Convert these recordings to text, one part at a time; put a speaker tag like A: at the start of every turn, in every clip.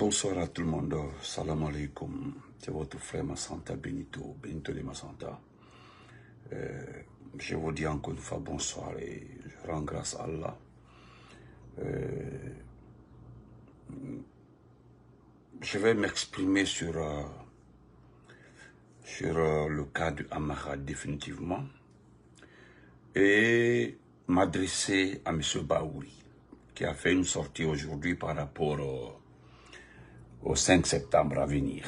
A: Bonsoir à tout le monde. Salam alaikum. C'est votre frère Massanta Benito, Benito de Massanta. Je vous dis encore une fois bonsoir et je rends grâce à Allah. Je vais m'exprimer sur le cas de Amara définitivement et m'adresser à M. Baouri qui a fait une sortie aujourd'hui par rapport au 5 septembre à venir.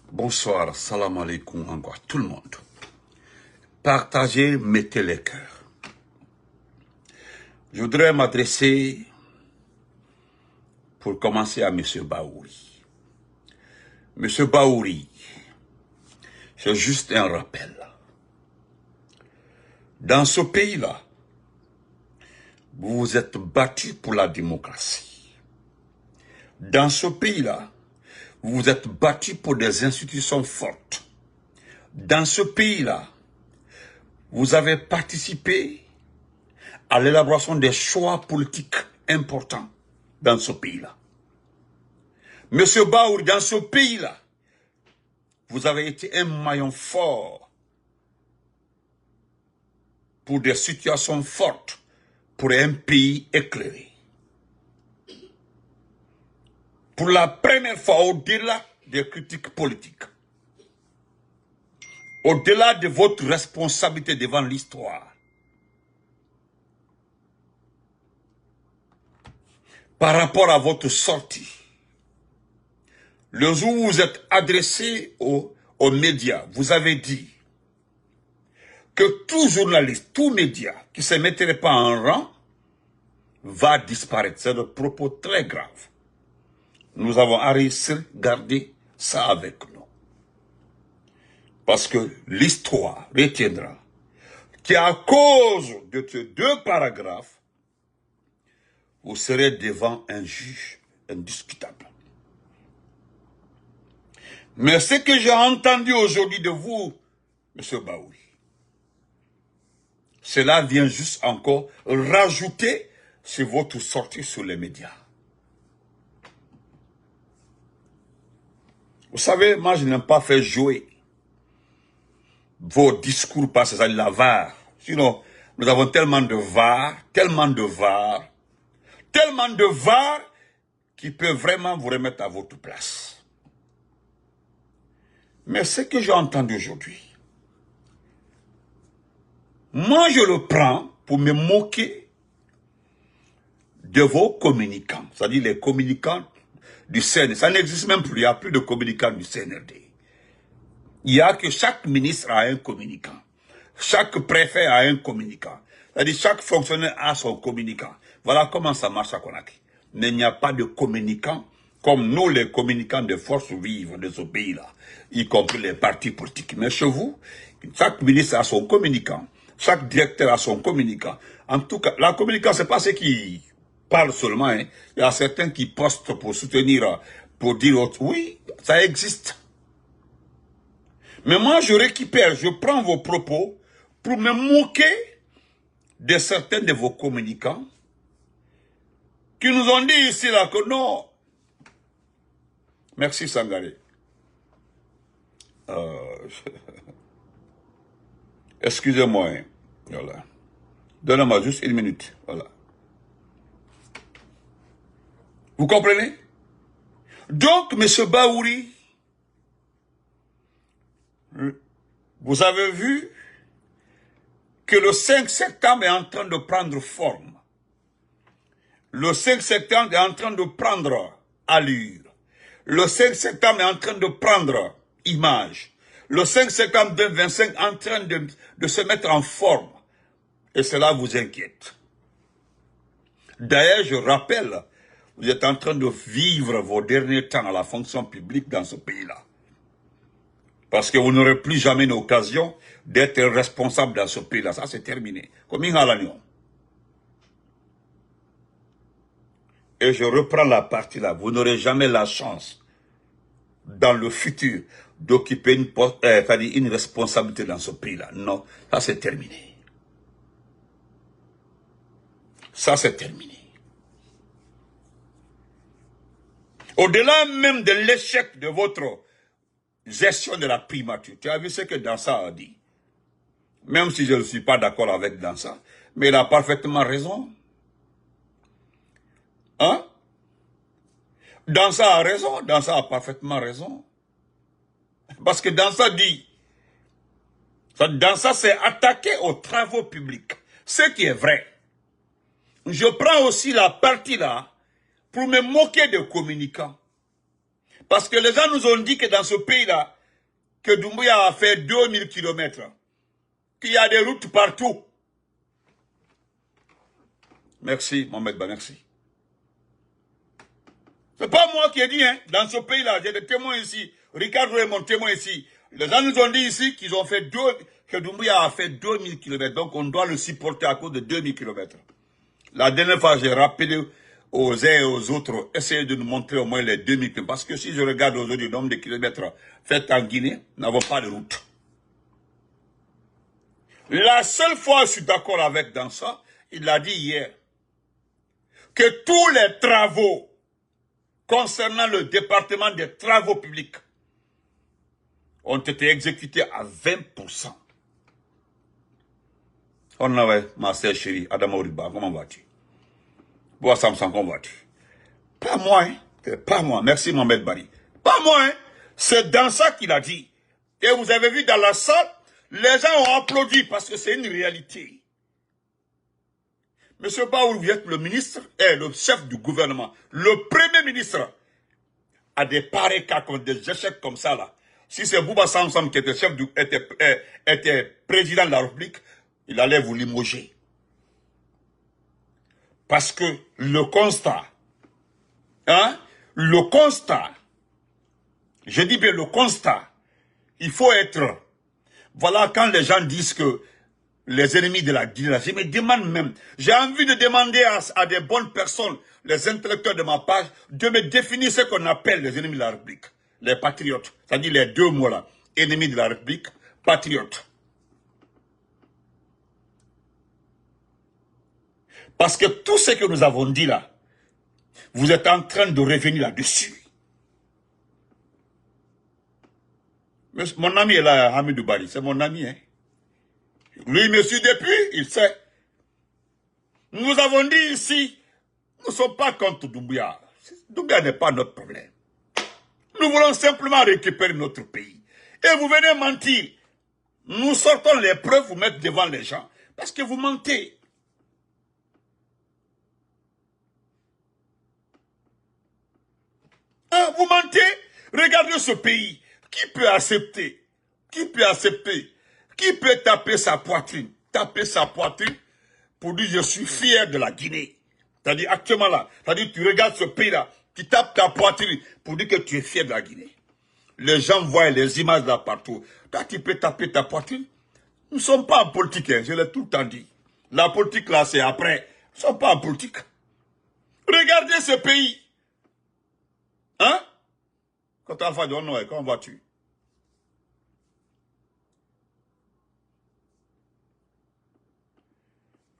A: Bonsoir, salam alaikum encore tout le monde. Partagez, mettez les cœurs. Je voudrais m'adresser pour commencer à M. Baouri. M. Baouri, c'est juste un rappel. Dans ce pays-là, vous vous êtes battu pour la démocratie. Dans ce pays-là, vous vous êtes battu pour des institutions fortes. Dans ce pays-là, vous avez participé à l'élaboration des choix politiques importants dans ce pays-là. Monsieur Baouri, dans ce pays-là, vous avez été un maillon fort pour des situations fortes, pour un pays éclairé. Pour la première fois, au-delà des critiques politiques, au-delà de votre responsabilité devant l'histoire, par rapport à votre sortie, le jour où vous êtes adressé aux médias, vous avez dit que tout journaliste, tout média qui ne se mettrait pas en rang va disparaître. C'est un propos très grave. Nous avons réussi à garder ça avec nous. Parce que l'histoire retiendra qu'à cause de ces deux paragraphes, vous serez devant un juge indiscutable. Mais ce que j'ai entendu aujourd'hui de vous, M. Baouri, cela vient juste encore rajouter sur votre sortie sur les médias. Vous savez, moi je n'aime pas faire jouer vos discours par ces la VAR. Sinon, nous avons tellement de VAR, qui peuvent vraiment vous remettre à votre place. Mais ce que j'ai entendu aujourd'hui, moi je le prends pour me moquer de vos communicants, c'est-à-dire les communicants du CNRD. Ça n'existe même plus, il n'y a plus de communicants du CNRD. Il y a que chaque ministre a un communicant, chaque préfet a un communicant, c'est-à-dire chaque fonctionnaire a son communicant. Voilà comment ça marche à Conakry. Mais il n'y a pas de communicants comme nous, les communicants des forces vives de ce pays-là, y compris les partis politiques. Mais chez vous, chaque ministre a son communicant, chaque directeur a son communicant. En tout cas, la communicant, c'est pas ceux qui parlent seulement. Hein. Il y a certains qui postent pour soutenir, pour dire autre. Oui, ça existe. Mais moi, je récupère, je prends vos propos pour me moquer de certains de vos communicants qui nous ont dit ici là que non. Merci Sangaré. Excusez-moi. Hein. Voilà. Donnez-moi juste une minute. Voilà. Vous comprenez? Donc, M. Baouri, vous avez vu que le 5 septembre est en train de prendre forme. Le 5 septembre est en train de prendre allure. Le 5 septembre est en train de prendre image. Le 5 septembre 2025 est en train de se mettre en forme. Et cela vous inquiète. D'ailleurs, je rappelle, vous êtes en train de vivre vos derniers temps à la fonction publique dans ce pays-là. Parce que vous n'aurez plus jamais l'occasion d'être responsable dans ce pays-là. Ça, c'est terminé. Comme il y a l'agneau. Et je reprends la partie là. Vous n'aurez jamais la chance, dans le futur, d'occuper une responsabilité dans ce pays-là. Non, ça c'est terminé. Ça c'est terminé. Au-delà même de l'échec de votre gestion de la primature, tu as vu ce que Dansa a dit. Même si je ne suis pas d'accord avec Dansa, mais il a parfaitement raison. Hein? Dansa a raison, Dansa a parfaitement raison. Parce que Dansa dit, Dansa s'est attaqué aux travaux publics, ce qui est vrai. Je prends aussi la partie là pour me moquer des communicants. Parce que les gens nous ont dit que dans ce pays-là, que Doumbouya a fait 2000 km, qu'il y a des routes partout. Merci, Mohamed Ba, merci. C'est pas moi qui ai dit, hein, dans ce pays-là, j'ai des témoins ici. Ricardo est mon témoin ici. Les gens nous ont dit ici qu'ils ont fait que Doumbouya a fait 2000 km, donc on doit le supporter à cause de 2000 km. La dernière fois, j'ai rappelé aux uns et aux autres, essayez de nous montrer au moins les 2000 km. Parce que si je regarde aujourd'hui le nombre de kilomètres faits en Guinée, nous n'avons pas de route. La seule fois où je suis d'accord avec Dansa, il l'a dit hier, que tous les travaux concernant le département des travaux publics ont été exécutés à 20%. On avait ma sœur chérie, Adama Oriba, comment vas-tu? Bois Samson, comment vas-tu? Pas moi, hein? Pas moi. Merci Mohamed Bari. Pas moi, hein? C'est dans ça qu'il a dit. Et vous avez vu dans la salle, les gens ont applaudi parce que c'est une réalité. Monsieur Baoul, vous êtes le ministre et le chef du gouvernement. Le premier ministre a des pareils cas, des échecs comme ça là. Si c'est Bouba Samson qui était était président de la République, il allait vous limoger. Parce que le constat, hein, je dis bien le constat, il faut être, voilà quand les gens disent que les ennemis de la Guinée, je me demande même, j'ai envie de demander à des bonnes personnes, les intellectuels de ma page, de me définir ce qu'on appelle les ennemis de la République, les patriotes, c'est-à-dire les deux mots là, ennemis de la République, patriotes. Parce que tout ce que nous avons dit là, vous êtes en train de revenir là-dessus. Mon ami est là, Hamidou Bari, c'est mon ami. Hein. Lui, il me suit depuis, il sait. Nous avons dit ici, nous ne sommes pas contre Doumbouya. Doumbouya n'est pas notre problème. Nous voulons simplement récupérer notre pays. Et vous venez mentir. Nous sortons les preuves, vous mettez devant les gens. Parce que vous mentez. Hein, vous mentez? Regardez ce pays. Qui peut accepter? Qui peut accepter? Qui peut taper sa poitrine? Taper sa poitrine pour dire je suis fier de la Guinée. C'est-à-dire actuellement là, c'est-à-dire tu regardes ce pays-là, tu tapes ta poitrine pour dire que tu es fier de la Guinée. Les gens voient les images là partout. Toi, tu peux taper ta poitrine. Nous ne sommes pas en politique, hein, je l'ai tout le temps dit. La politique là, c'est après. Nous ne sommes pas en politique. Regardez ce pays. Hein? Quand Alpha dit, non, comment vas-tu?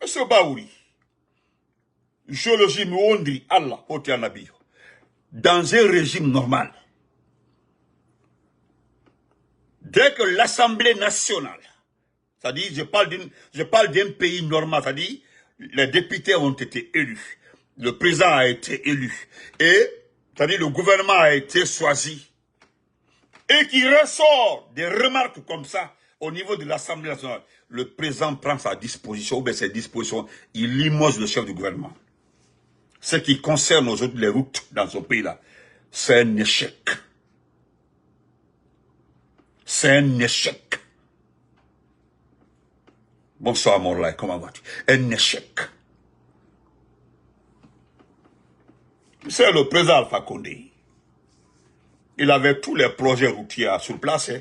A: Monsieur Baouri, je le dis, Ondri, Allah, Otianabiyo. Dans un régime normal, dès que l'Assemblée nationale, c'est-à-dire, je parle d'un pays normal, c'est-à-dire, les députés ont été élus, le président a été élu, et, c'est-à-dire, le gouvernement a été choisi, et qui ressort des remarques comme ça, au niveau de l'Assemblée nationale, le président prend sa disposition, ou bien ses dispositions, il limoge le chef du gouvernement. Ce qui concerne aujourd'hui les routes dans ce pays-là, c'est un échec. C'est un échec. Bonsoir Morlaï, comment vas-tu? Un échec. C'est le président Alpha Condé. Il avait tous les projets routiers sur place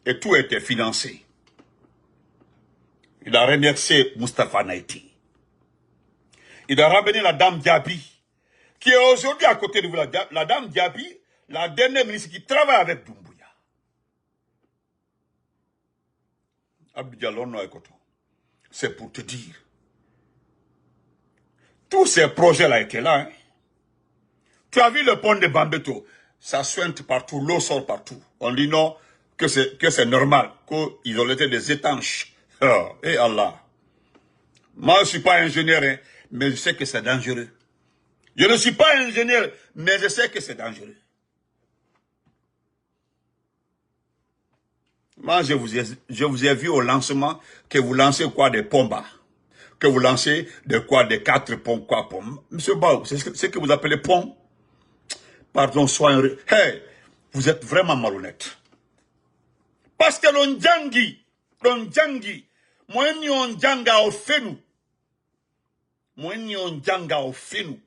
A: et tout était financé. Il a remercié Moustapha Naïti. Il a ramené la dame Diaby, qui est aujourd'hui à côté de vous. La dame Diaby, la dernière ministre qui travaille avec Doumbouya. Abidjan Ekoto. C'est pour te dire. Tous ces projets-là étaient là. Hein. Tu as vu le pont de Bambeto? Ça suinte partout, l'eau sort partout. On dit non, que c'est normal, qu'ils ont été des étanches. Oh, et Allah. Moi, je ne suis pas ingénieur, hein, mais je sais que c'est dangereux. Je ne suis pas ingénieur, mais je sais que c'est dangereux. Moi, je vous ai vu au lancement que vous lancez quoi, des pombas. Que vous lancez des 4 ponts, quoi, ponts. Monsieur Bao, c'est ce que vous appelez pont? Pardon, soyez... Hey, vous êtes vraiment malhonnête. Parce que l'ondjangi, moi, ni ondjanga au fenu. Moi, ni ondjanga au fenu.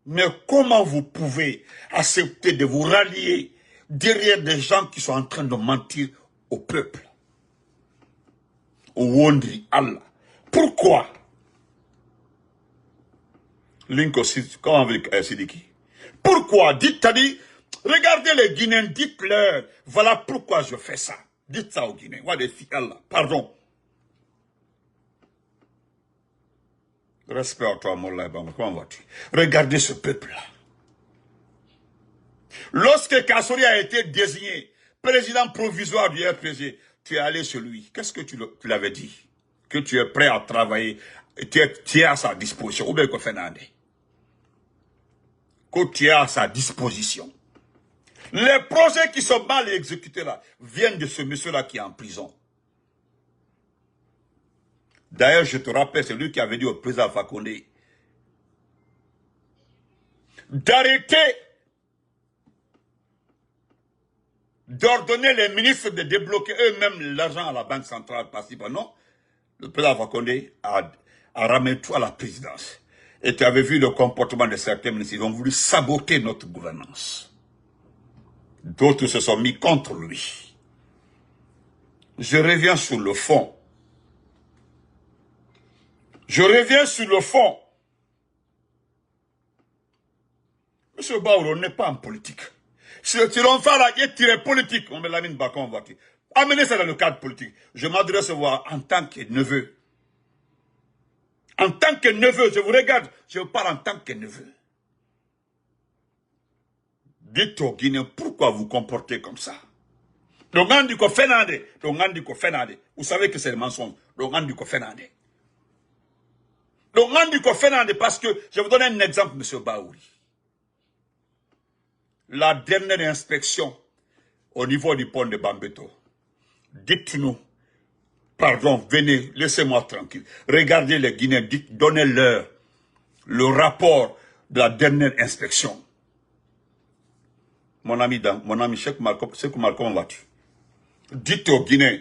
A: Mais comment vous pouvez accepter de vous rallier derrière des gens qui sont en train de mentir au peuple? Au Wondri Allah. Pourquoi? Linko, comment avec Sidiki? Pourquoi? Dites-lui, regardez les Guinéens, dites-leur, voilà pourquoi je fais ça. Dites ça aux Guinéens. Allah, pardon. Respect à toi, Moulay Bamba. Comment vas-tu? Regardez ce peuple-là. Lorsque Kassouri a été désigné président provisoire du RPG, tu es allé chez lui. Qu'est-ce que tu l'avais dit? Que tu es prêt à travailler, tu es à sa disposition. Ou bien que tu es à sa disposition. Les projets qui sont mal exécutés là, viennent de ce monsieur-là qui est en prison. D'ailleurs, je te rappelle, c'est lui qui avait dit au président Fakonde d'arrêter d'ordonner les ministres de débloquer eux-mêmes l'argent à la Banque centrale. Non, le président Fakonde a ramené tout à la présidence. Et tu avais vu le comportement de certains ministres. Ils ont voulu saboter notre gouvernance. D'autres se sont mis contre lui. Je reviens sur le fond. Je reviens sur le fond. Monsieur Baouro n'est pas en politique. Si l'on fait la guerre politique, on met la mine bacon, on va dire. Amenez ça dans le cadre politique. Je m'adresse à vous en tant que neveu. En tant que neveu, je vous regarde, je vous parle en tant que neveu. Dites aux Guinéens pourquoi vous comportez comme ça. Vous savez que c'est le mensonge. Parce que, je vous donne un exemple, M. Baouri. La dernière inspection au niveau du pont de Bambeto, dites-nous, pardon, venez, laissez-moi tranquille. Regardez les Guinéens, donnez-leur le rapport de la dernière inspection. Mon ami Cheikh Malcolm, vas-tu? Dites aux Guinéens,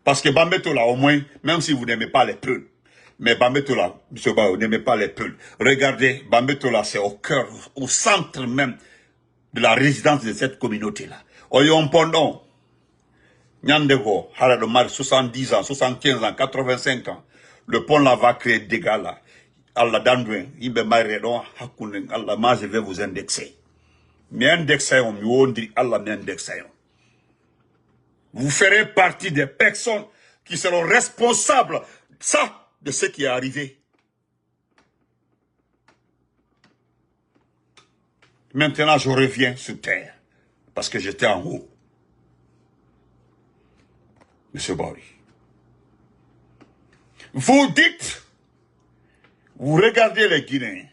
A: parce que Bambeto là, au moins, même si vous n'aimez pas les peuls, mais Bambeto là, M. Bao, vous n'aimez pas les peuls. Regardez, Bambeto là, c'est au cœur, au centre même de la résidence de cette communauté-là. Oyon Pondon, Nyandego, Haradomar, 70 ans, 75 ans, 85 ans. Le pont là va créer des dégâts là. Allah Dandouin, Ibe Maïredon, Hakunen, Allah, moi je vais vous indexer. Mais indexer, on me dit, Allah m'indexer. Vous ferez partie des personnes qui seront responsables de ce qui est arrivé. Maintenant, je reviens sur terre, parce que j'étais en haut. Monsieur Baouri. Vous dites, vous regardez les Guinéens,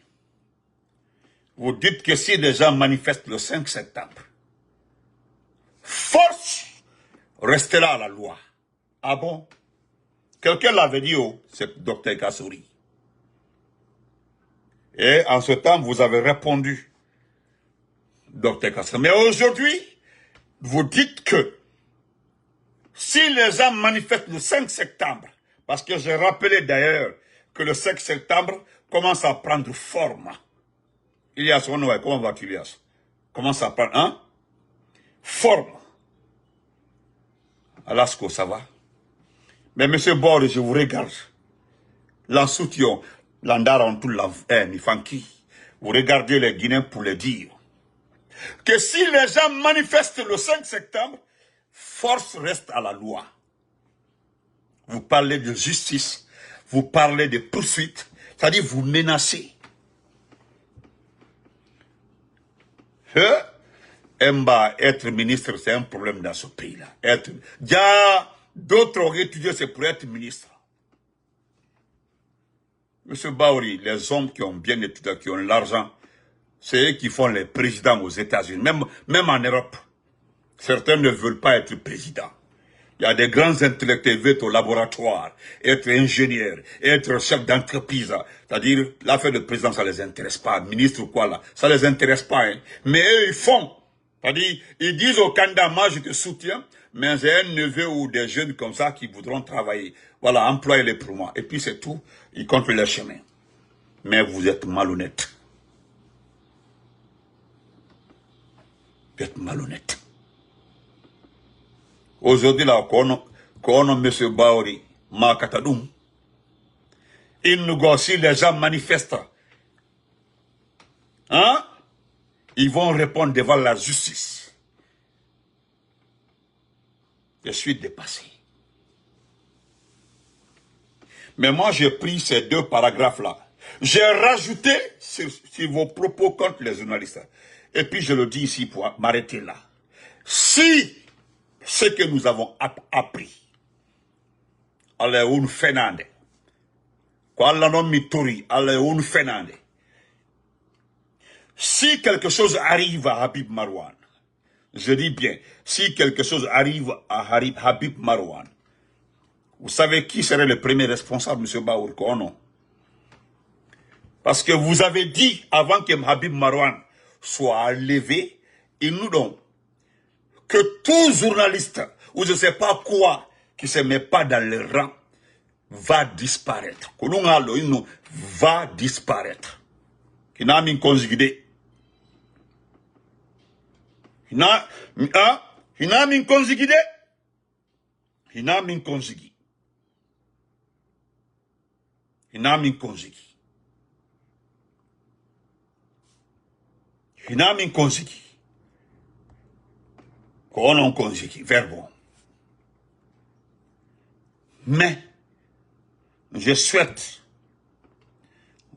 A: vous dites que si les gens manifestent le 5 septembre, force restera à la loi. Ah bon? Quelqu'un l'avait dit, c'est Dr Kassouri. Et en ce temps, vous avez répondu, Dr Kassouri. Mais aujourd'hui, vous dites que si les gens manifestent le 5 septembre, parce que j'ai rappelé d'ailleurs que le 5 septembre commence à prendre forme. Ilias, comment vas-tu, Ilias? Commence à prendre, forme. Alasco, ça va? Mais monsieur Bord, je vous regarde. L'ensoution, l'andaron tout la nifanki. Vous regardez les Guinéens pour les dire que si les gens manifestent le 5 septembre, force reste à la loi. Vous parlez de justice, vous parlez de poursuite, c'est-à-dire vous menacez. Être ministre, c'est un problème dans ce pays-là. Déjà, d'autres ont étudié, c'est pour être ministre. Monsieur Baouri, les hommes qui ont bien étudié, qui ont l'argent, c'est eux qui font les présidents aux États-Unis, même en Europe. Certains ne veulent pas être présidents. Il y a des grands intellectuels qui veulent être au laboratoire, être ingénieur, être chef d'entreprise. C'est-à-dire, l'affaire de président, ça les intéresse pas. Ministre ou quoi là, ça les intéresse pas. Hein. Mais eux, ils font. C'est-à-dire, ils disent au candidat, moi je te soutiens, mais j'ai un neveu ou des jeunes comme ça qui voudront travailler. Voilà, employez-les pour moi. Et puis c'est tout. Ils comptent leur chemin. Mais vous êtes malhonnête. Vous êtes malhonnête. Aujourd'hui, là, quand on a M. Baouri, Makatadoum, il nous si les gens manifestent. Hein? Ils vont répondre devant la justice. Je suis dépassé. Mais moi, j'ai pris ces deux paragraphes-là. J'ai rajouté sur vos propos contre les journalistes. Et puis, je le dis ici pour m'arrêter là. Si ce que nous avons appris, allez, on fenande. Si quelque chose arrive à Habib Marouane, je dis bien, si quelque chose arrive à Habib Marouane, vous savez qui serait le premier responsable, M. Baouri? Non. Parce que vous avez dit, avant que Habib Marouane soit levé, il nous donne que tout journaliste, ou je ne sais pas quoi, qui ne se met pas dans le rang, va disparaître. Va disparaître. Qui n'a mis consigné. Il n'a mis consigné. Il n'a mis consigné. Il n'a mis consigné. Il n'a mis consigné. Qu'on a consigné. Verbon. Mais,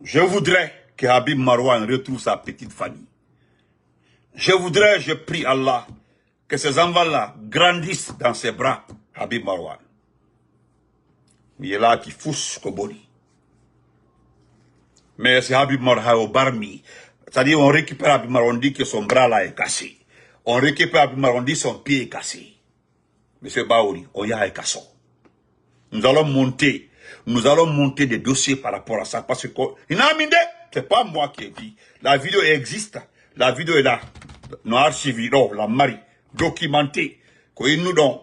A: je voudrais que Habib Marouane retrouve sa petite famille. Je prie Allah, que ces enfants-là grandissent dans ses bras, Habib Marouane. Il est là qui fousse Koboli. Mais c'est Habib Marouane au Barmi. C'est-à-dire, on récupère Habib Marouane, on dit que son bras là est cassé. On récupère Habib Marouane, on dit que son pied est cassé. Monsieur Baouri, on y a un casson. Nous allons monter des dossiers par rapport à ça. Parce que, c'est pas moi qui ai dit. La vidéo existe. La vidéo est là. Nous archivirons, la mari, documentée. Qu'il nous donne.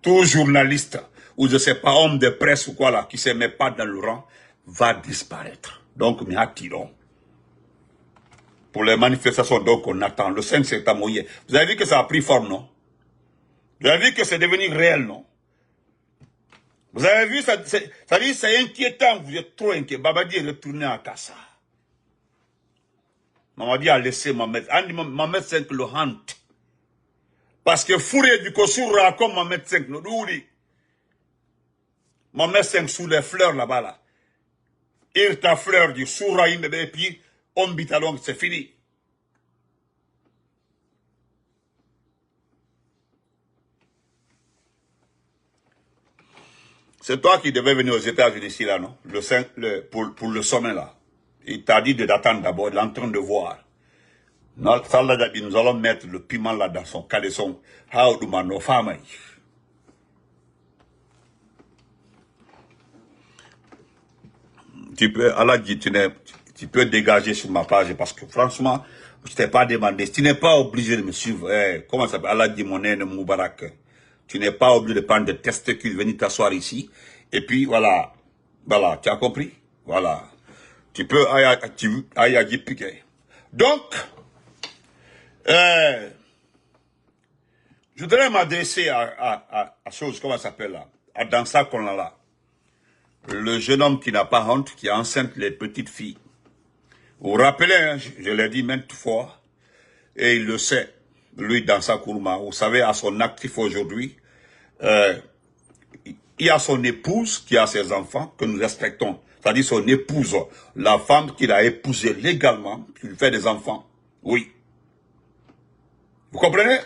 A: Tout journaliste, ou je sais pas, homme de presse ou quoi là, qui se met pas dans le rang, va disparaître. Donc, nous attirons. Pour les manifestations, donc, on attend. Le 5 septembre, vous avez vu que ça a pris forme, non? Vous avez vu que c'est devenu réel, non? Vous avez vu, ça dit, c'est inquiétant, vous êtes trop inquiet. Babadi est retourné à Kassa. Mamadi a laissé Mamet 5 le hante. Parce que Fouré du Kosoura, comme Mamet 5 le douli. Mamet 5 sous les fleurs là-bas, là. Il ta fleur du Souraïm, et puis, on bitalong, c'est fini. C'est toi qui devais venir aux États-Unis ici, là, non? Pour le sommet, là. Il t'a dit d'attendre d'abord, il est en train de voir. Nous allons mettre le piment, là, dans son caleçon. Tu peux, Allah dit, tu peux dégager sur ma page, parce que franchement, je t'ai pas demandé. Tu n'es pas obligé de me suivre. Comment ça s'appelle? Allah dit, mon aîné Moubarak. Tu n'es pas obligé de prendre des testicules, venir t'asseoir ici. Et puis, voilà. Voilà, tu as compris? Voilà. Tu peux aller piquer. Donc, je voudrais m'adresser à chose, comment ça s'appelle là? À Dansa Konala. Le jeune homme qui n'a pas honte, qui enceinte les petites filles. Vous vous rappelez, hein, je l'ai dit maintes fois, et il le sait, lui, Dansa Kourma. Vous savez, à son actif aujourd'hui, il y a son épouse qui a ses enfants, que nous respectons c'est-à-dire son épouse, la femme qu'il a épousée légalement, qui lui fait des enfants. Oui. Vous comprenez?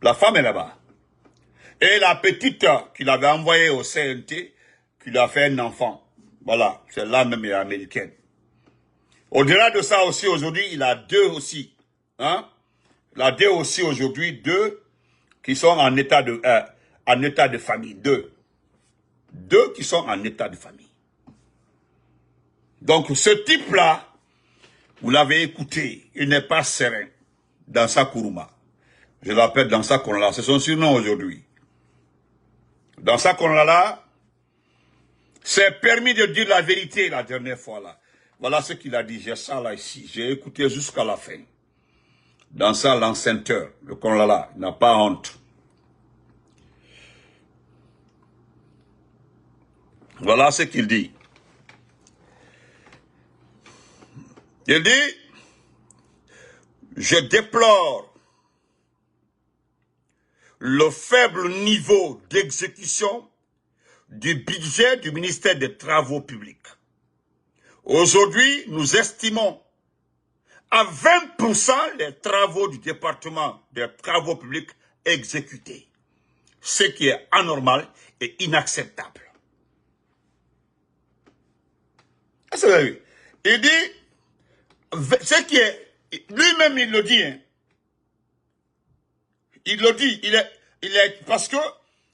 A: La femme est là-bas. Et la petite qu'il avait envoyée au CNT, qui lui a fait un enfant. Voilà, c'est là même, elle est américaine. Au-delà de ça aussi, aujourd'hui, il a deux aussi. Hein? Il a deux aussi aujourd'hui, deux qui sont en état de famille. Deux. Deux qui sont en état de famille. Donc, ce type-là, vous l'avez écouté, il n'est pas serein dans sa Kourouma. Je l'appelle dans sa Konala, c'est son surnom aujourd'hui. Dans sa Konala, c'est permis de dire la vérité la dernière fois là. Voilà ce qu'il a dit, j'ai ça là ici, j'ai écouté jusqu'à la fin. Dans ça, l'enceinteur, le Konala, il n'a pas honte. Voilà ce qu'il dit. Il dit, je déplore le faible niveau d'exécution du budget du ministère des Travaux publics. Aujourd'hui, nous estimons à 20% les travaux du département des Travaux publics exécutés, ce qui est anormal et inacceptable. Il dit, ce qui est, lui-même il le dit, hein. Il le dit, il est, parce que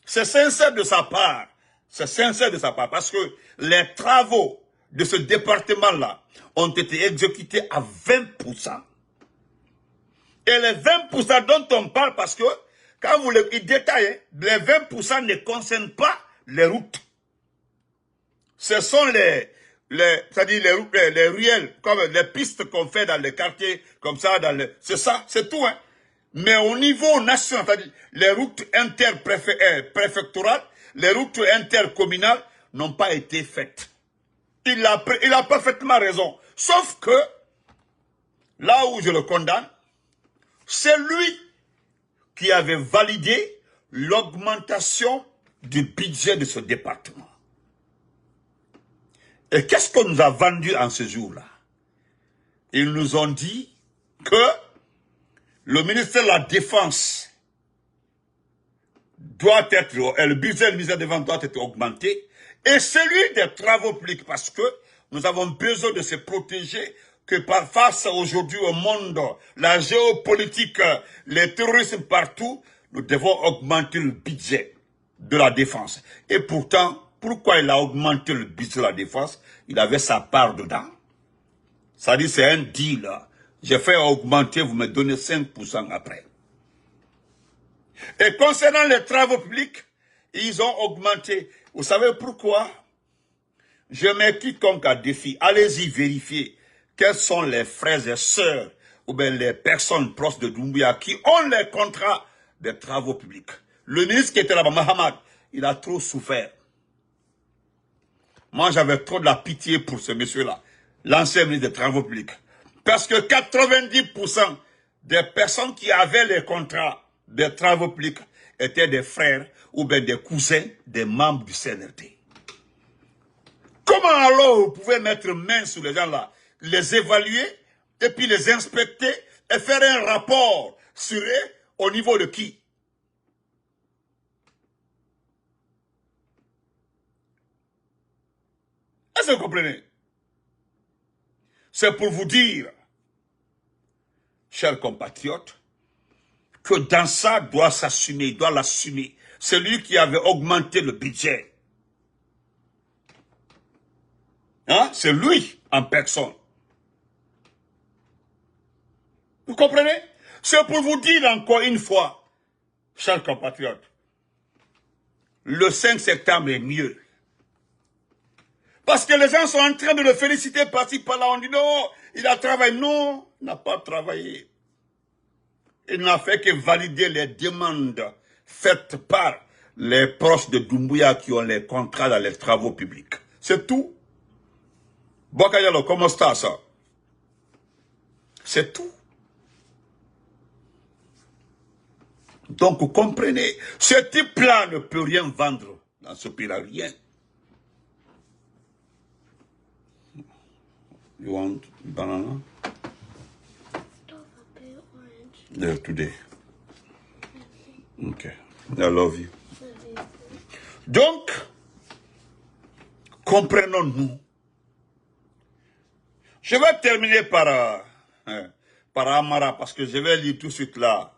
A: c'est sincère de sa part, parce que les travaux de ce département-là ont été exécutés à 20%. Et les 20% dont on parle, parce que, quand vous le détaillez, les 20% ne concernent pas les routes. Ce sont c'est-à-dire les ruelles, comme les pistes qu'on fait dans les quartiers, comme ça, c'est ça, c'est tout, hein. Mais au niveau national, c'est-à-dire les routes interpréfectorales, les routes intercommunales n'ont pas été faites. Il a parfaitement raison. Sauf que, là où je le condamne, c'est lui qui avait validé l'augmentation du budget de ce département. Et qu'est-ce qu'on nous a vendu en ce jour-là? Ils nous ont dit que le ministère de la Défense doit être, le budget du ministère de la Défense doit être augmenté, et celui des travaux publics, parce que nous avons besoin de se protéger, que face aujourd'hui au monde, la géopolitique, les terrorismes partout, nous devons augmenter le budget de la défense. Et pourtant, pourquoi il a augmenté le budget de la défense? Il avait sa part dedans. Ça dit, c'est un deal. J'ai fait augmenter, vous me donnez 5% après. Et concernant les travaux publics, ils ont augmenté. Vous savez pourquoi? Je mets quiconque à défi. Allez-y vérifier quels sont les frères et sœurs ou bien les personnes proches de Doumbouya qui ont les contrats des travaux publics. Le ministre qui était là-bas, Mahamad, il a trop souffert. Moi, j'avais trop de la pitié pour ce monsieur-là, l'ancien ministre des Travaux publics. Parce que 90% des personnes qui avaient les contrats des travaux publics étaient des frères ou bien des cousins des membres du CNRD. Comment alors vous pouvez mettre main sur les gens-là, les évaluer et puis les inspecter et faire un rapport sur eux au niveau de qui? Est-ce que vous comprenez? C'est pour vous dire, chers compatriotes, que dans ça doit s'assumer, il doit l'assumer. C'est lui qui avait augmenté le budget. Hein? C'est lui en personne. Vous comprenez? C'est pour vous dire encore une fois, chers compatriotes, le 5 septembre est mieux. Parce que les gens sont en train de le féliciter par-ci, par-là. On dit non, il a travaillé. Non, il n'a pas travaillé. Il n'a fait que valider les demandes faites par les proches de Doumbouya qui ont les contrats dans les travaux publics. C'est tout. Bokayalo, comment ça? C'est tout. Donc, vous comprenez, ce type-là ne peut rien vendre dans ce pays-là, rien. You want banana? Yeah, today. Okay. I love you. Donc, comprenons-nous. Je vais terminer par Amara, parce que je vais lire tout de suite là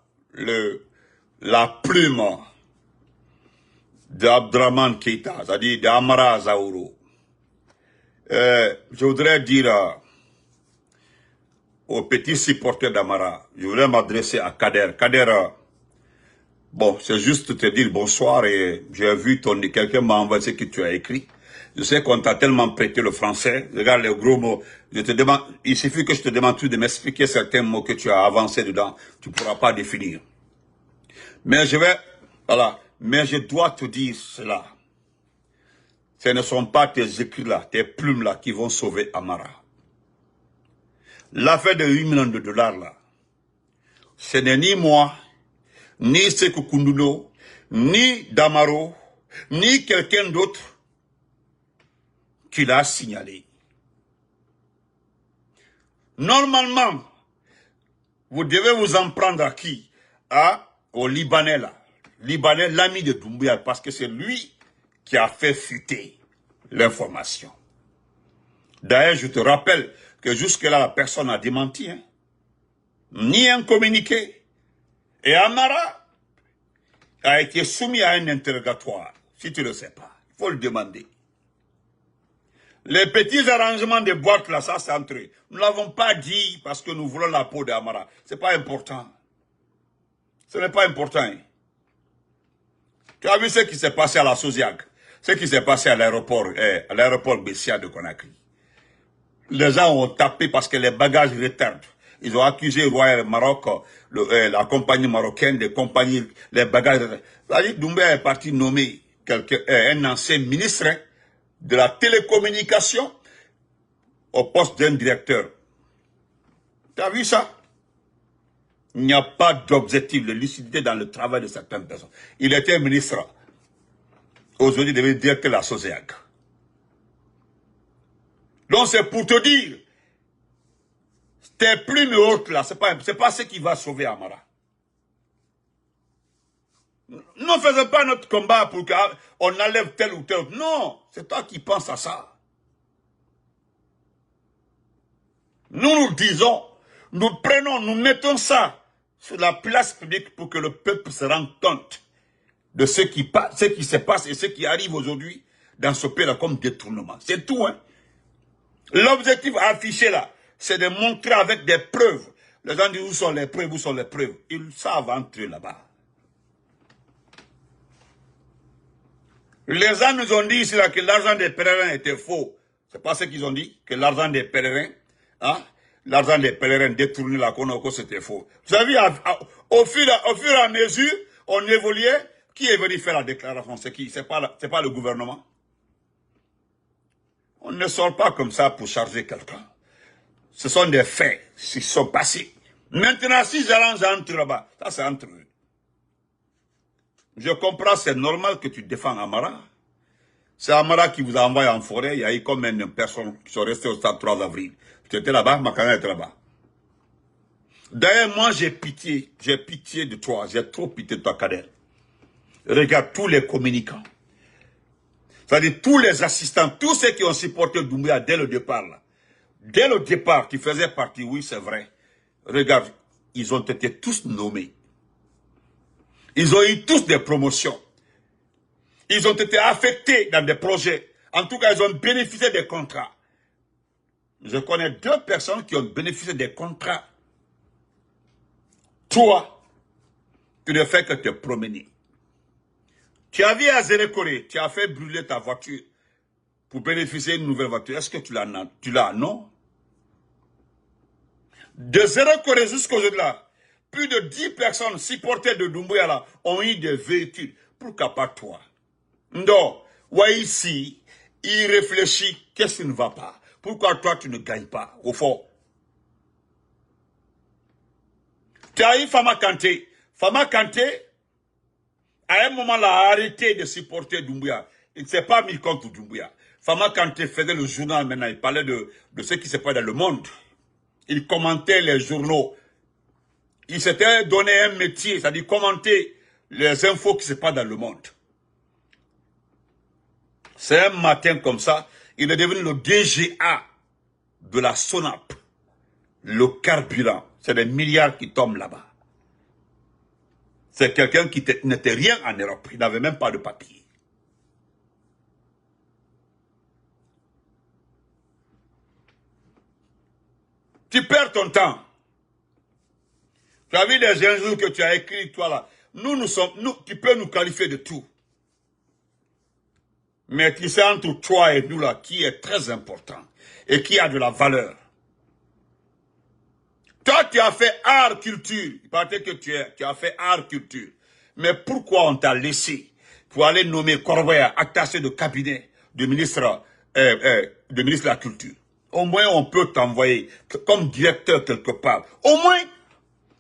A: la plume d'Abdraman Keita, c'est-à-dire d'Amara Zaouro. Je voudrais dire aux petits supporters d'Amara, je voudrais m'adresser à Kader. Kader, bon, c'est juste te dire bonsoir et j'ai vu quelqu'un m'a envoyé ce que tu as écrit. Je sais qu'on t'a tellement prêté le français. Regarde les gros mots. Je te demande, il suffit que je te demande de m'expliquer certains mots que tu as avancés dedans. Tu ne pourras pas définir. Mais mais je dois te dire cela. Ce ne sont pas tes écrits là, tes plumes là qui vont sauver Amara. L'affaire de 8 millions de dollars là, ce n'est ni moi, ni Sekou Kounduno, ni Damaro, ni quelqu'un d'autre qui l'a signalé. Normalement, vous devez vous en prendre à qui? Au Libanais là. Libanais, l'ami de Doumbouya, parce que c'est lui qui a fait fuiter l'information. D'ailleurs, je te rappelle que jusque-là, la personne a démenti. Hein. Ni un communiqué. Et Amara a été soumis à un interrogatoire. Si tu ne le sais pas, il faut le demander. Les petits arrangements de boîtes là, ça c'est entre eux. Nous ne l'avons pas dit parce que nous voulons la peau d'Amara. Ce n'est pas important. Ce n'est pas important. Hein. Tu as vu ce qui s'est passé à la Sosiag, ce qui s'est passé à l'aéroport Bessia de Conakry. Les gens ont tapé parce que les bagages retardent. Ils ont accusé Royal Maroc, la compagnie marocaine, les bagages retardent. Doumbouya est parti nommer un ancien ministre de la télécommunication au poste d'un directeur. Tu as vu ça? Il n'y a pas d'objectif de lucidité dans le travail de certaines personnes. Il était ministre. Aujourd'hui, il devait dire que la SOSEAG. Donc c'est pour te dire, tes plumes hautes là, c'est pas ce qui va sauver Amara. Ne faisons pas notre combat pour qu'on enlève tel ou tel autre. Non, c'est toi qui penses à ça. Nous disons, nous prenons, nous mettons ça sur la place publique pour que le peuple se rende compte de ce qui se passe et ce qui arrive aujourd'hui dans ce pays-là comme détournement. C'est tout, hein. L'objectif affiché là, c'est de montrer avec des preuves. Les gens disent où sont les preuves, où sont les preuves. Ils savent entrer là-bas. Les gens nous ont dit ici là que l'argent des pèlerins était faux. C'est pas ce qu'ils ont dit, que l'argent des pèlerins, hein, l'argent des pèlerins détourné la Konoko, c'était faux. Vous avez vu, au fur et à mesure, on évoluait. Qui est venu faire la déclaration? C'est qui? C'est pas le gouvernement. On ne sort pas comme ça pour charger quelqu'un. Ce sont des faits qui sont passés. Maintenant, si j'arrange entre là-bas, ça c'est entre eux. Je comprends, c'est normal que tu défends Amara. C'est Amara qui vous a envoyé en forêt. Il y a eu combien de personnes qui sont restées au stade 3 avril. Tu étais là-bas, Makana était là-bas. D'ailleurs, moi j'ai pitié de toi. J'ai trop pitié de toi, Kader. Regarde tous les communicants. C'est-à-dire tous les assistants, tous ceux qui ont supporté Doumbouya dès le départ. Là. Dès le départ, tu faisais partie, oui c'est vrai. Regarde, ils ont été tous nommés. Ils ont eu tous des promotions. Ils ont été affectés dans des projets. En tout cas, ils ont bénéficié des contrats. Je connais 2 personnes qui ont bénéficié des contrats. Toi, tu ne fais que te promener. Tu as vu à Zérékoré, tu as fait brûler ta voiture pour bénéficier d'une nouvelle voiture. Est-ce que tu l'as? Non. De Zérékoré jusqu'aujourd'hui là, plus de 10 personnes supportées de Doumbouya là ont eu des véhicules. Pourquoi pas toi? Non. Ouais, ici, il réfléchit, qu'est-ce qui ne va pas? Pourquoi toi tu ne gagnes pas, au fond? Tu as eu Fama Kanté. Fama Kanté, à un moment, là, a arrêté de supporter Doumbouya. Il ne s'est pas mis contre Doumbouya. Fama Kanté faisait le journal maintenant, il parlait de ce qui se passe dans le monde. Il commentait les journaux. Il s'était donné un métier, c'est-à-dire commenter les infos qui se passent dans le monde. C'est un matin comme ça, il est devenu le DGA de la SONAP. Le carburant, c'est des milliards qui tombent là-bas. C'est quelqu'un qui n'était rien en Europe, il n'avait même pas de papier. Tu perds ton temps. Tu as vu les injures que tu as écrites, toi là. Nous, tu peux nous qualifier de tout. Mais tu sais, entre toi et nous là, qui est très important et qui a de la valeur. Toi, tu as fait art culture. Il paraît que tu as fait art culture. Mais pourquoi on t'a laissé pour aller nommer Corbeil attaché de cabinet de ministre de la culture? Au moins, on peut t'envoyer comme directeur quelque part. Au moins,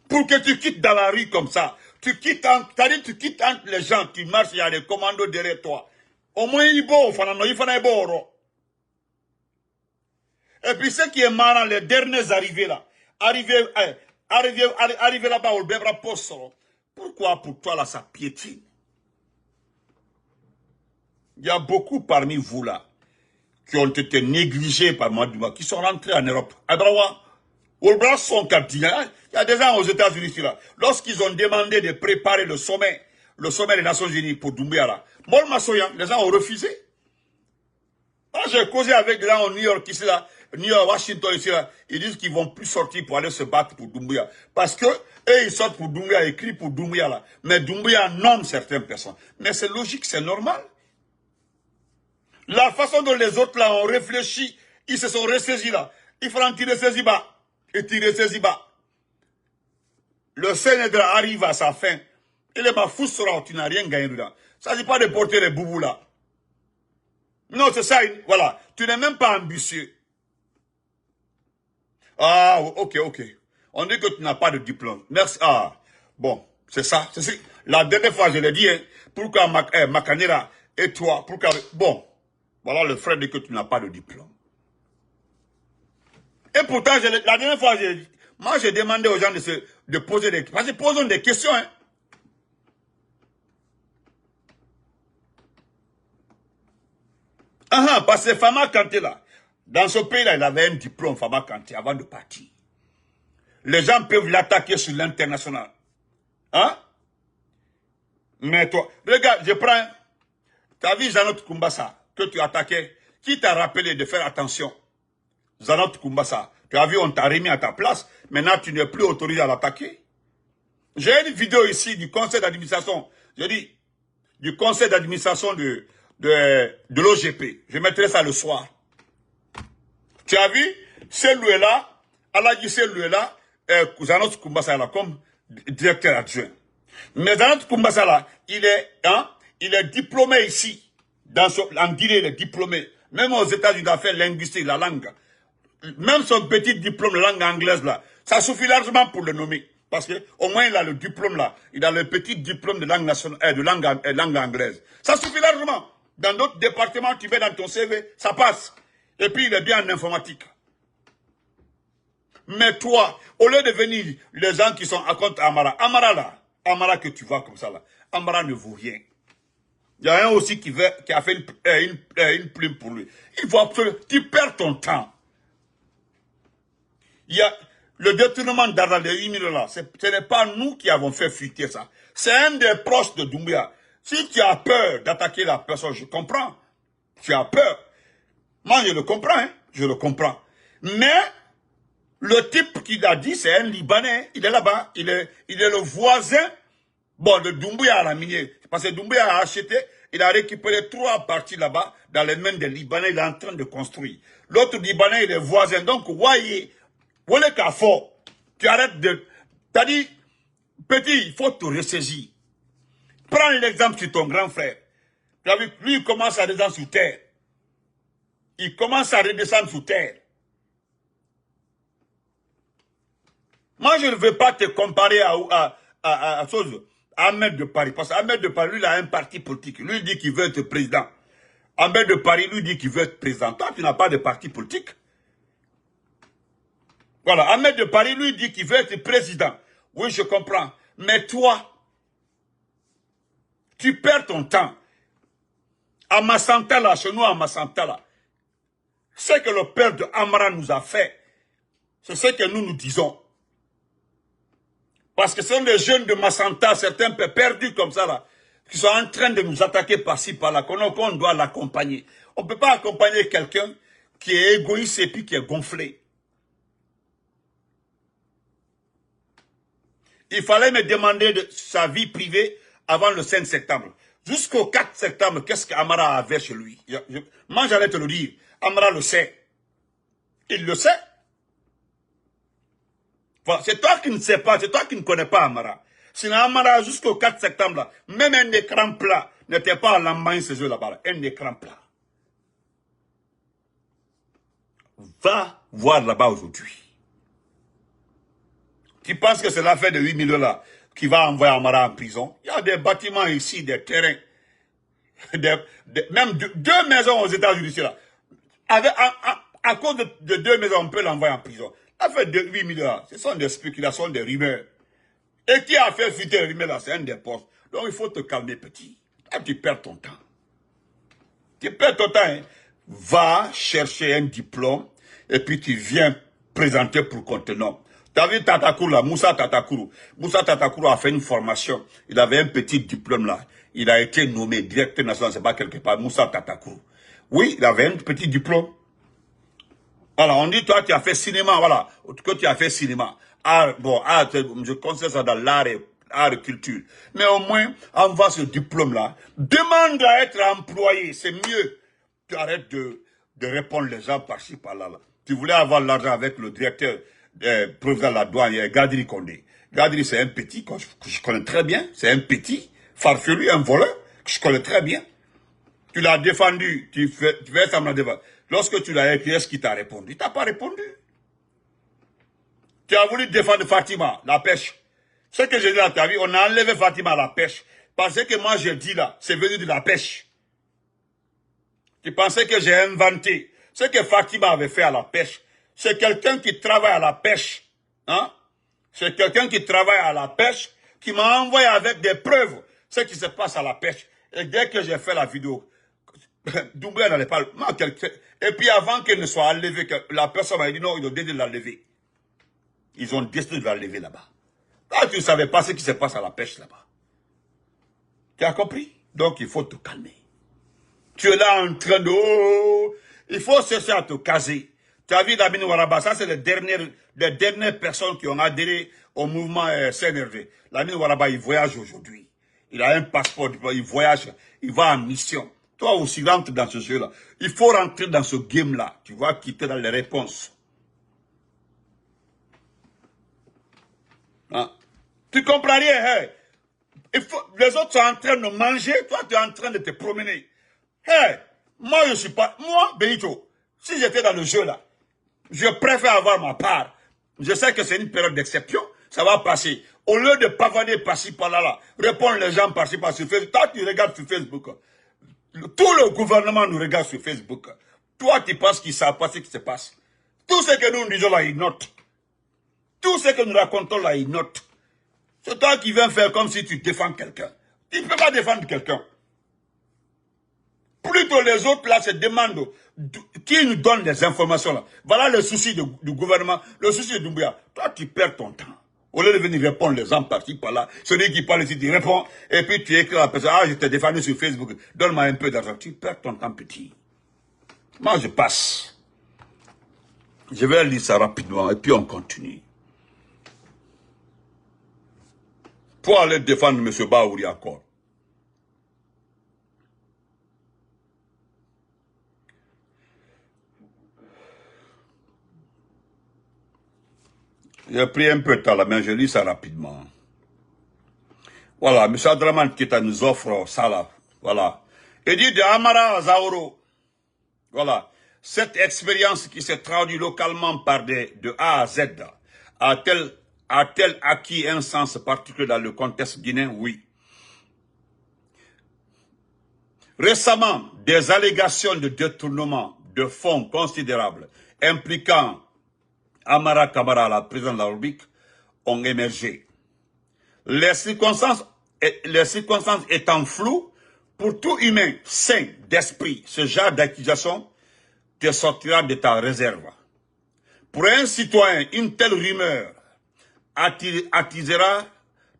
A: pour que tu quittes dans la rue comme ça. Tu quittes entre les gens, tu marches, il y a des commandos derrière toi. Au moins, il faut Et puis, ce qui est marrant, les derniers arrivés là, arrivés là-bas au Bébra Post, pourquoi pour toi là, ça piétine? Il y a beaucoup parmi vous là, qui ont été négligés par Madouma, qui sont rentrés en Europe. Il y a des gens aux États-Unis là. Lorsqu'ils ont demandé de préparer le sommet des Nations Unies pour Doumbouya là, les gens ont refusé. Moi, j'ai causé avec des gens au New York ici là, New York, Washington ici là, ils disent qu'ils vont plus sortir pour aller se battre pour Doumbouya. Parce que eux, ils sortent pour Doumbouya, ils crient pour Doumbouya là. Mais Doumbouya nomme certaines personnes. Mais c'est logique, c'est normal. La façon dont les autres là ont réfléchi, ils se sont ressaisis là. Il faut en tirer ces bas. Et tirer ces bas. Le Sénégal arrive à sa fin. Il est ma foussera, tu n'as rien gagné dedans. Ça ne dit pas de porter les boubous là. Non, c'est ça, voilà. Tu n'es même pas ambitieux. Ah, ok. On dit que tu n'as pas de diplôme. Merci. Ah, bon, c'est ça. La dernière fois, je l'ai dit, hein, pourquoi Makanera et toi, pourquoi... Bon, voilà, le frère dit que tu n'as pas de diplôme. Et pourtant, la dernière fois, moi, j'ai demandé aux gens de poser des questions. Parce qu'ils posent des questions, hein. Parce que Fama Kanté, là, dans ce pays-là, il avait un diplôme, Fama Kanté, avant de partir. Les gens peuvent l'attaquer sur l'international. Hein? Mais toi, regarde, je prends... Tu as vu Zanot Kumbasa, que tu attaquais. Qui t'a rappelé de faire attention? Zanot Kumbasa. Tu as vu, on t'a remis à ta place. Maintenant, tu n'es plus autorisé à l'attaquer. J'ai une vidéo ici du conseil d'administration. Je dis, du conseil d'administration de l'OGP. Je mettrai ça le soir. Tu as vu, celui-là, Aladji celui-là, Zanot Kumbasa là, comme directeur adjoint. Mais Zanot Kumbasa là, il est diplômé ici. En Guinée, il est diplômé. Même aux États-Unis, il a fait linguistique, la langue. Même son petit diplôme de langue anglaise là, ça suffit largement pour le nommer. Parce que au moins il a le diplôme là, il a le petit diplôme de langue nationale, langue anglaise. Ça suffit largement. Dans d'autres départements, tu mets dans ton CV, ça passe. Et puis il est bien en informatique. Mais toi, au lieu de venir, les gens qui sont à contre Amara, Amara que tu vois comme ça là, Amara ne vaut rien. Il y a un aussi qui a fait une plume pour lui. Il faut absolument, tu perds ton temps. Il y a le détournement d'argent de 8 000 là, ce n'est pas nous qui avons fait fuiter ça. C'est un des proches de Doumbouya. Si tu as peur d'attaquer la personne, je comprends. Tu as peur. Moi, je le comprends, hein. Je le comprends. Mais, le type qui l'a dit, c'est un Libanais. Il est là-bas. Il est le voisin, bon, de Doumbouya à la minière. Parce que Doumbouya a acheté, il a récupéré 3 parties là-bas, dans les mains des Libanais, il est en train de construire. L'autre Libanais, il est voisin. Donc, voyez, voilà qu'à fort, tu arrêtes de... T'as dit, petit, il faut te ressaisir. Prends l'exemple sur ton grand frère. Tu as vu, lui, il commence à redescendre sous terre. Il commence à redescendre sous terre. Moi, je ne veux pas te comparer à Ahmed de Paris. Parce qu'Ahmed de Paris, lui, il a un parti politique. Lui, il dit qu'il veut être président. Ahmed de Paris lui dit qu'il veut être président. Toi, tu n'as pas de parti politique. Voilà, Ahmed de Paris lui dit qu'il veut être président. Oui, je comprends. Mais toi, tu perds ton temps. À Massantala, chez nous à Massantala, ce que le père de Amara nous a fait, c'est ce que nous disons. Parce que ce sont des jeunes de Massanta, certains perdus comme ça là, qui sont en train de nous attaquer par-ci, par-là, qu'on doit l'accompagner. On ne peut pas accompagner quelqu'un qui est égoïste et puis qui est gonflé. Il fallait me demander de sa vie privée avant le 5 septembre. Jusqu'au 4 septembre, qu'est-ce qu'Amara avait chez lui? Moi, j'allais te le dire. Amara le sait. Il le sait. Voilà, c'est toi qui ne sais pas, c'est toi qui ne connais pas Amara. Sinon, Amara, jusqu'au 4 septembre, là, même un écran plat n'était pas à l'embain ce jeu là-bas. Un écran plat. Va voir là-bas aujourd'hui. Tu penses que c'est l'affaire de 8 millions là qui va envoyer Amara en prison? Il y a des bâtiments ici, des terrains. Même deux maisons aux États-Unis là. À cause de deux maisons, on peut l'envoyer en prison. L'affaire de 8 millions là, ce sont des spéculations, des rumeurs. Et qui a fait fuiter les rumeurs là, c'est un des postes. Donc il faut te calmer petit. Là, tu perds ton temps. Tu perds ton temps. Hein. Va chercher un diplôme et puis tu viens présenter pour qu'on te nomme. Tu as vu Tatakourou là, Moussa Tatakourou. Moussa Tatakourou a fait une formation. Il avait un petit diplôme là. Il a été nommé directeur national, c'est pas quelque part, Moussa Tatakourou. Oui, il avait un petit diplôme. Voilà, on dit, toi, tu as fait cinéma, voilà, que tu as fait cinéma. Art, bon, art, je considère ça dans l'art et culture. Mais au moins, envoie ce diplôme-là. Demande à être employé, c'est mieux. Tu arrêtes de répondre les gens par-ci, par-là. Là. Tu voulais avoir l'argent avec le directeur, président de la douane, Gadri Condé. Gadri, c'est un petit que je connais très bien. C'est un petit, farfelu, un voleur, que je connais très bien. Tu l'as défendu, tu fais semblant de défendre. Lorsque tu l'as écrit, est-ce qu'il t'a répondu? Il t'a pas répondu. Tu as voulu défendre Fatima, la pêche. Ce que j'ai dit à ta vie, on a enlevé Fatima à la pêche. Parce que moi j'ai dit là, c'est venu de la pêche. Tu pensais que j'ai inventé. Ce que Fatima avait fait à la pêche, c'est quelqu'un qui travaille à la pêche. Hein? C'est quelqu'un qui travaille à la pêche, qui m'a envoyé avec des preuves ce qui se passe à la pêche. Et dès que j'ai fait la vidéo, Doumbouya n'allait pas... Et puis avant qu'elle ne soit enlevée, la personne m'a dit non, ils ont décidé de la lever. Ils ont décidé de la lever là-bas. Là, tu ne savais pas ce qui se passe à la pêche là-bas. Tu as compris? Donc, il faut te calmer. Tu es là en train de... Oh, il faut chercher à te caser. Tu as vu Lamine Ouattara, ça c'est les dernières personnes qui ont adhéré au mouvement CNRD. Lamine Ouattara, il voyage aujourd'hui. Il a un passeport, il voyage, il va en mission. Toi aussi, rentre dans ce jeu-là. Il faut rentrer dans ce game-là. Tu vas quitter dans les réponses. Hein? Tu comprends rien, hein? Les autres sont en train de manger, toi tu es en train de te promener. Hey, moi je suis pas... Moi, Benito, si j'étais dans le jeu là, je préfère avoir ma part. Je sais que c'est une période d'exception, ça va passer. Au lieu de pavaner par-ci, par-là, répondre les gens par-ci, par sur Facebook. Toi, tu regardes sur Facebook. Tout le gouvernement nous regarde sur Facebook. Toi, tu penses qu'ils ne savent pas ce qui se passe. Tout ce que nous disons là, ils notent. Tout ce que nous racontons là, ils notent. C'est toi qui viens faire comme si tu défends quelqu'un. Tu ne peux pas défendre quelqu'un. Plutôt les autres là se demandent qui nous donne les informations là. Voilà le souci du gouvernement, le souci de Doumbouya. Toi, tu perds ton temps. Au lieu de venir répondre les gens par-ci, par-là, celui qui parle ici, tu réponds, et puis tu écris à la personne, ah, je t'ai défendu sur Facebook, donne-moi un peu d'argent. Tu perds ton temps, petit. Moi, je passe. Je vais lire ça rapidement, et puis on continue. Pour aller défendre M. Baouri encore. J'ai pris un peu de temps là, mais je lis ça rapidement. Voilà, M. Adraman Kita nous offre ça là. Voilà. Il dit de Amara à Zaoro. Voilà. Cette expérience qui se traduit localement par de A à Z, a-t-elle acquis un sens particulier dans le contexte guinéen? Oui. Récemment, des allégations de détournement de fonds considérables impliquant Amara Kamara, la présidente de la République, ont émergé. Les circonstances étant floues, pour tout humain sain d'esprit, ce genre d'accusation te sortira de ta réserve. Pour un citoyen, une telle rumeur attisera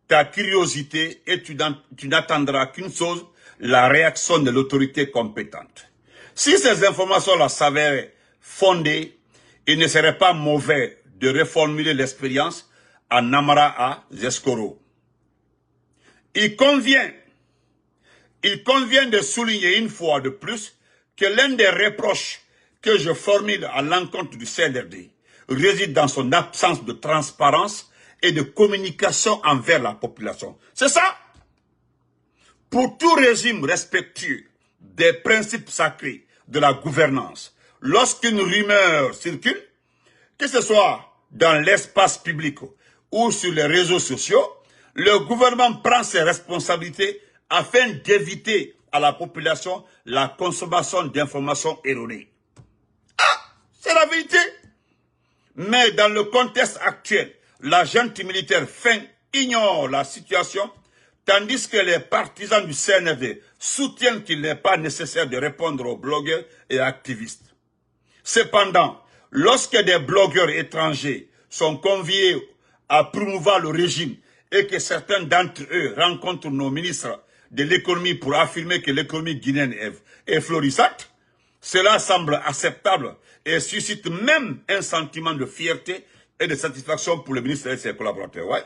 A: ta curiosité et tu n'attendras qu'une chose, la réaction de l'autorité compétente. Si ces informations-là s'avéraient fondées, il ne serait pas mauvais de reformuler l'expérience en Amara à Zeskoro. Il convient de souligner une fois de plus que l'un des reproches que je formule à l'encontre du CNRD réside dans son absence de transparence et de communication envers la population. C'est ça. Pour tout régime respectueux des principes sacrés de la gouvernance, lorsqu'une rumeur circule, que ce soit dans l'espace public ou sur les réseaux sociaux, le gouvernement prend ses responsabilités afin d'éviter à la population la consommation d'informations erronées. Ah, c'est la vérité. Mais dans le contexte actuel, la junte militaire fin ignore la situation, tandis que les partisans du CNRD soutiennent qu'il n'est pas nécessaire de répondre aux blogueurs et activistes. Cependant, lorsque des blogueurs étrangers sont conviés à promouvoir le régime et que certains d'entre eux rencontrent nos ministres de l'économie pour affirmer que l'économie guinéenne est florissante, cela semble acceptable et suscite même un sentiment de fierté et de satisfaction pour le ministre et ses collaborateurs. Ouais.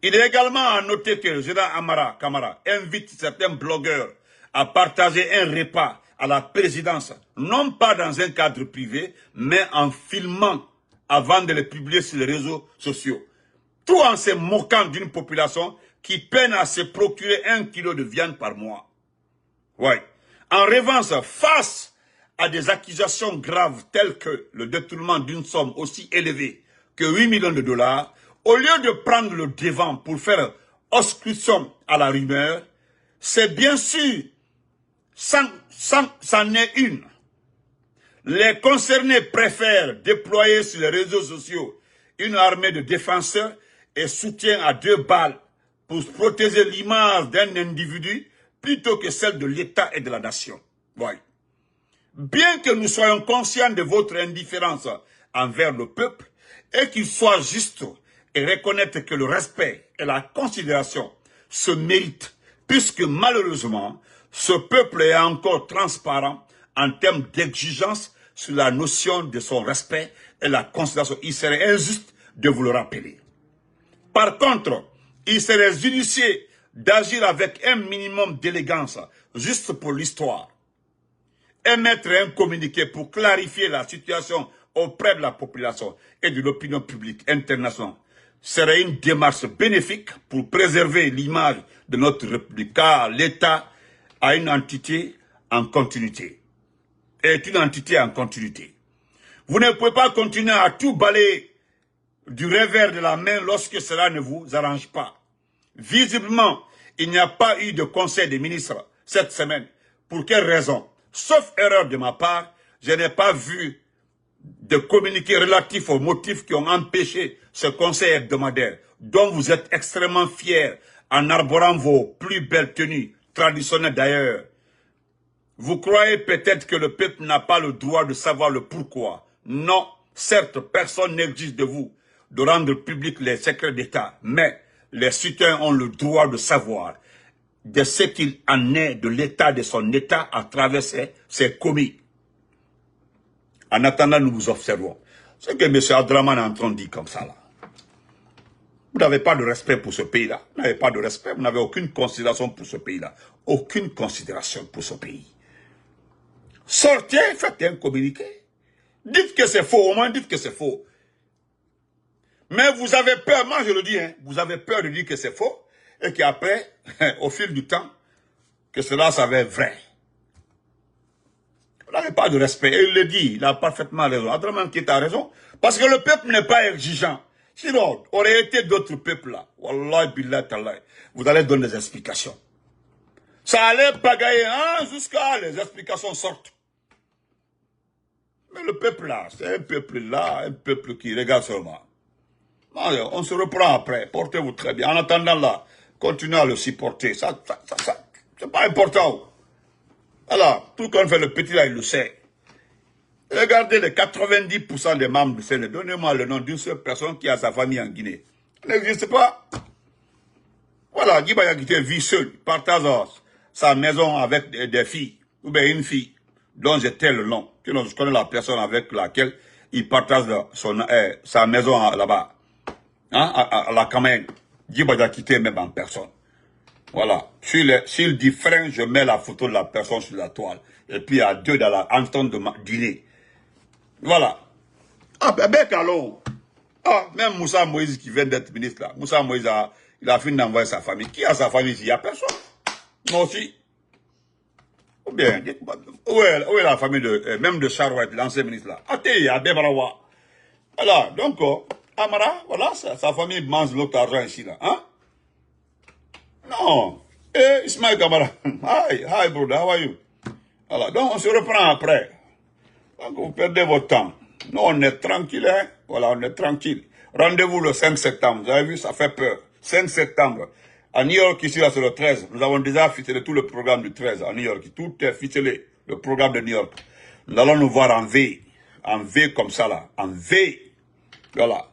A: Il est également à noter que le général Amara Kamara invite certains blogueurs à partager un repas à la présidence, non pas dans un cadre privé, mais en filmant avant de le publier sur les réseaux sociaux. Tout en se moquant d'une population qui peine à se procurer 1 kilo de viande par mois. Ouais. En revanche, face à des accusations graves telles que le détournement d'une somme aussi élevée que 8 millions de dollars, au lieu de prendre le devant pour faire obstruction à la rumeur, c'est bien sûr, c'en est une. Les concernés préfèrent déployer sur les réseaux sociaux une armée de défenseurs et soutien à 2 balles pour protéger l'image d'un individu plutôt que celle de l'État et de la nation. Ouais. Bien que nous soyons conscients de votre indifférence envers le peuple et qu'il soit juste et reconnaître que le respect et la considération se méritent, puisque malheureusement, ce peuple est encore transparent en termes d'exigence sur la notion de son respect et la considération. Il serait injuste de vous le rappeler. Par contre, il serait judicieux d'agir avec un minimum d'élégance, juste pour l'histoire. Émettre un communiqué pour clarifier la situation auprès de la population et de l'opinion publique internationale serait une démarche bénéfique pour préserver l'image de notre République, car l'État a une entité en continuité. Est une entité en continuité. Vous ne pouvez pas continuer à tout balayer du revers de la main lorsque cela ne vous arrange pas. Visiblement, il n'y a pas eu de conseil des ministres cette semaine. Pour quelle raison? Sauf erreur de ma part, je n'ai pas vu de communiqué relatif aux motifs qui ont empêché ce conseil hebdomadaire, dont vous êtes extrêmement fiers en arborant vos plus belles tenues, traditionnelles d'ailleurs. Vous croyez peut-être que le peuple n'a pas le droit de savoir le pourquoi. Non, certes, personne n'exige de vous de rendre public les secrets d'État, mais les citoyens ont le droit de savoir de ce qu'il en est de l'état de son État à travers ses commis. En attendant, nous vous observons. Ce que M. Abdraman est en train de dire comme ça, là. Vous n'avez pas de respect pour ce pays-là. Vous n'avez pas de respect, vous n'avez aucune considération pour ce pays-là. Aucune considération pour ce pays. Sortez, faites un communiqué. Dites que c'est faux, au moins dites que c'est faux. Mais vous avez peur, moi je le dis, hein, vous avez peur de dire que c'est faux, et qu'après, au fil du temps, que cela s'avère vrai. Vous n'avez pas de respect. Et il le dit, il a parfaitement raison. Abdraman Keïta a raison. Parce que le peuple n'est pas exigeant. Sinon, aurait été d'autres peuples là. Wallah, billah, tallah. Vous allez donner des explications. Ça allait pagailler, hein, jusqu'à les explications sortent. Mais le peuple là, c'est un peuple là, un peuple qui regarde seulement. On se reprend après, portez-vous très bien. En attendant là, continuez à le supporter. Ça c'est pas important. Alors, tout quand on fait le petit là, il le sait. Regardez les 90% des membres du Sénat. Donnez-moi le nom d'une seule personne qui a sa famille en Guinée. Ça n'existe pas. Voilà, Guy Bayakité vit seul, partage sa maison avec des filles, ou bien une fille, dont j'ai tel le nom. Je connais la personne avec laquelle il partage sa maison là-bas, hein, à la Camargue. Guy Bayakité même en personne. Voilà. S'il dit frein, je mets la photo de la personne sur la toile. Et puis à deux dans la entente de dîner. Voilà. Ah, ben alors. Ah, même Moussa Moïse qui vient d'être ministre là. Moussa Moïse il a fini d'envoyer sa famille. Qui a sa famille ici? Il n'y a personne. Moi aussi. Ou bien, où est la famille même de Charouette, l'ancien ministre là? Até, à Bebarawa. Voilà, donc, Amara, voilà, sa famille mange l'autre argent ici là. Hein? Non. Ismaël Kamara. Hi, brother, how are you? Voilà, donc on se reprend après. Donc vous perdez votre temps. Nous, on est tranquille, hein? Voilà, on est tranquille. Rendez-vous le 5 septembre. Vous avez vu, ça fait peur. 5 septembre. À New York, ici, là, c'est le 13. Nous avons déjà ficelé tout le programme du 13 à New York. Tout est ficelé. Le programme de New York. Nous allons nous voir en V. En V comme ça, là. En V. Voilà.